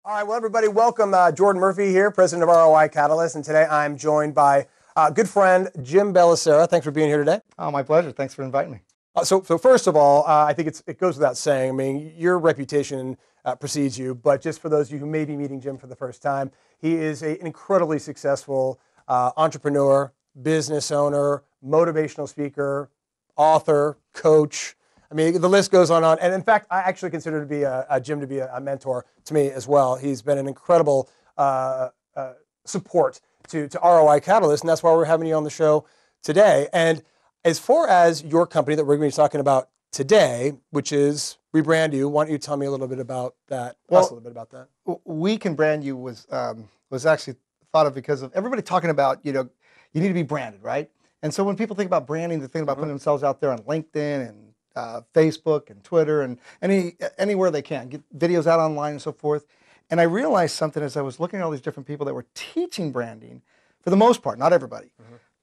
All right, well, everybody, welcome. Jordn Murphy here, president of ROI Catalyst, and today I'm joined by good friend JimBellacera. Thanks for being here today. Oh, my pleasure. Thanks for inviting me. So first of all, I think it goes without saying. I mean, your reputation precedes you, but just for those of you who may be meeting Jim for the first time, he is an incredibly successful entrepreneur, business owner, motivational speaker, author, coach. I mean, the list goes on. And in fact, I actually consider Jim to be a mentor to me as well. He's been an incredible support to ROI Catalyst, and that's why we're having you on the show today. And as far as your company that we're going to be talking about today, which is Rebrand You, why don't you tell me a little bit about that? Well, us a little bit about that. We Can Brand You was actually thought of because of everybody talking about, you need to be branded, right? And so when people think about branding, they think about putting themselves out there on LinkedIn and Facebook and Twitter and anywhere they can, get videos out online and so forth. And I realized something as I was looking at all these different people that were teaching branding, for the most part, not everybody.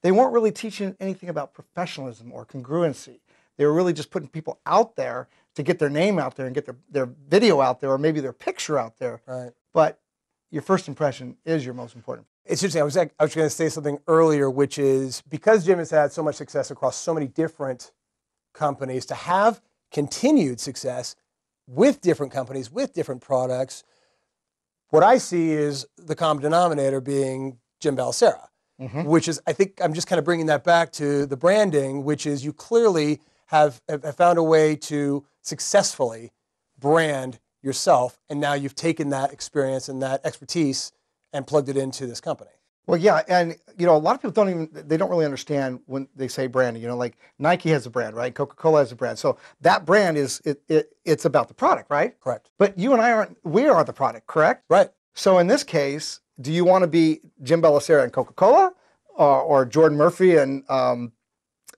They weren't really teaching anything about professionalism or congruency. They were really just putting people out there to get their name out there and get their video out there or maybe their picture out there. Right. But your first impression is your most important. It's interesting. I was going to say something earlier, which is because Jim has had so much success across so many different companies, to have continued success with different companies, with different products, what I see is the common denominator being JimBellacera, which is, I think I'm just kind of bringing that back to the branding, which is you clearly have found a way to successfully brand yourself, and now you've taken that experience and that expertise and plugged it into this company. Well, yeah, and a lot of people don't really understand when they say branding. Like Nike has a brand, right? Coca-Cola has a brand. So that brand it's about the product, right? Correct. But you and I we are the product, correct? Right. So in this case, do you want to be JimBellacera and Coca-Cola, or Jordn Murphy and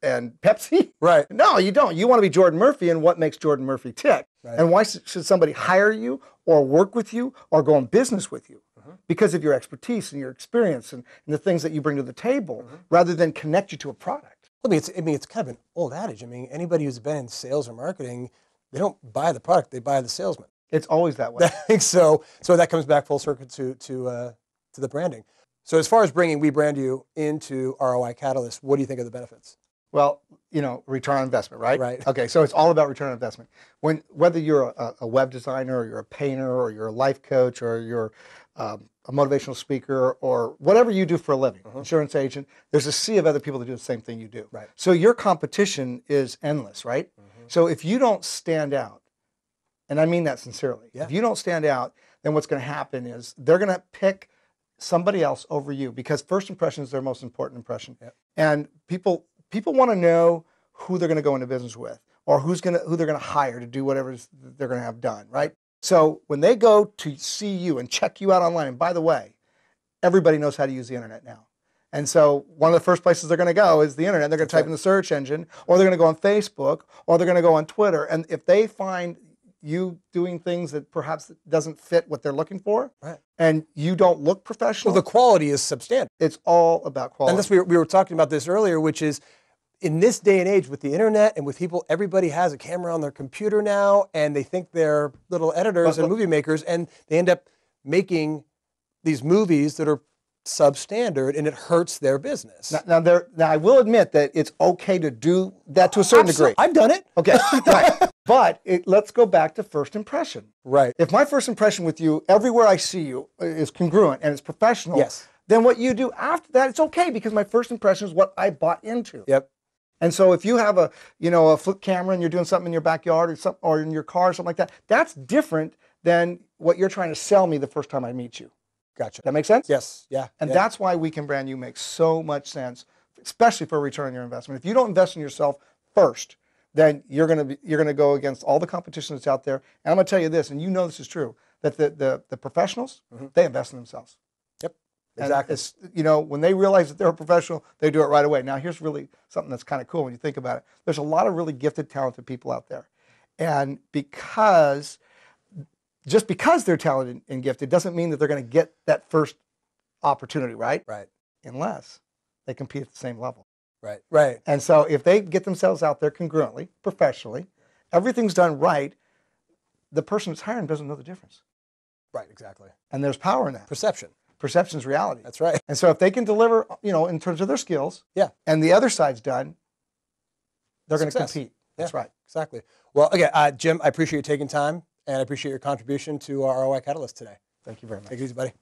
Pepsi? Right. No, you don't. You want to be Jordn Murphy and what makes Jordn Murphy tick. Right. And why should somebody hire you or work with you or go in business with you? Because of your expertise and your experience and the things that you bring to the table, rather than connect you to a product. I mean, it's kind of an old adage. I mean, anybody who's been in sales or marketing, they don't buy the product; they buy the salesman. It's always that way. So that comes back full circle to the branding. So as far as bringing Rebrand You into ROI Catalyst, what do you think of the benefits? Well, return on investment, right? Right. Okay, so it's all about return on investment. Whether you're a web designer or you're a painter or you're a life coach or you're a motivational speaker or whatever you do for a living, insurance agent, there's a sea of other people that do the same thing you do. Right. So your competition is endless, right? So if you don't stand out, and I mean that sincerely, if you don't stand out, then what's going to happen is they're going to pick somebody else over you, because first impression is their most important impression. Yep. And people want to know who they're going to go into business with or who they're going to hire to do whatever they're going to have done, right? So when they go to see you and check you out online, and by the way, everybody knows how to use the internet now. And so one of the first places they're going to go is the internet. They're going to type in the search engine, or they're going to go on Facebook, or they're going to go on Twitter. And if they find you doing things that perhaps doesn't fit what they're looking for, and you don't look professional. Well, the quality is substandard. It's all about quality. And that's we were talking about this earlier, which is in this day and age with the internet and with people, everybody has a camera on their computer now, and they think they're little editors and movie makers, and they end up making these movies that are substandard, and it hurts their business. Now I will admit that it's okay to do that to a certain degree. I've done it. Okay, right. But let's go back to first impression. Right. If my first impression with you, everywhere I see you, is congruent and it's professional, then what you do after that, it's okay, because my first impression is what I bought into. Yep. And so if you have a flip camera and you're doing something in your backyard or in your car or something like that, that's different than what you're trying to sell me the first time I meet you. Gotcha. That make sense? Yes. Yeah. And that's why We Can Brand You makes so much sense, especially for return on your investment. If you don't invest in yourself first, then you're gonna go against all the competition that's out there. And I'm gonna tell you this, and you know this is true, that the professionals, they invest in themselves. Yep. Exactly. It's, when they realize that they're a professional, they do it right away. Now, here's really something that's kind of cool when you think about it. There's a lot of really gifted, talented people out there. And just because they're talented and gifted doesn't mean that they're going to get that first opportunity, right? Right. Unless they compete at the same level. Right. Right. And so if they get themselves out there congruently, professionally, everything's done right, the person that's hiring doesn't know the difference. Right, exactly. And there's power in that. Perception. Perception's reality. That's right. And so if they can deliver, in terms of their skills, Yeah. and the other side's done, they're going to Success. compete. Yeah, That's right. Exactly. Well, again, Jim, I appreciate you taking time, and I appreciate your contribution to our ROI Catalyst today. Thank you very much. Take it easy, buddy.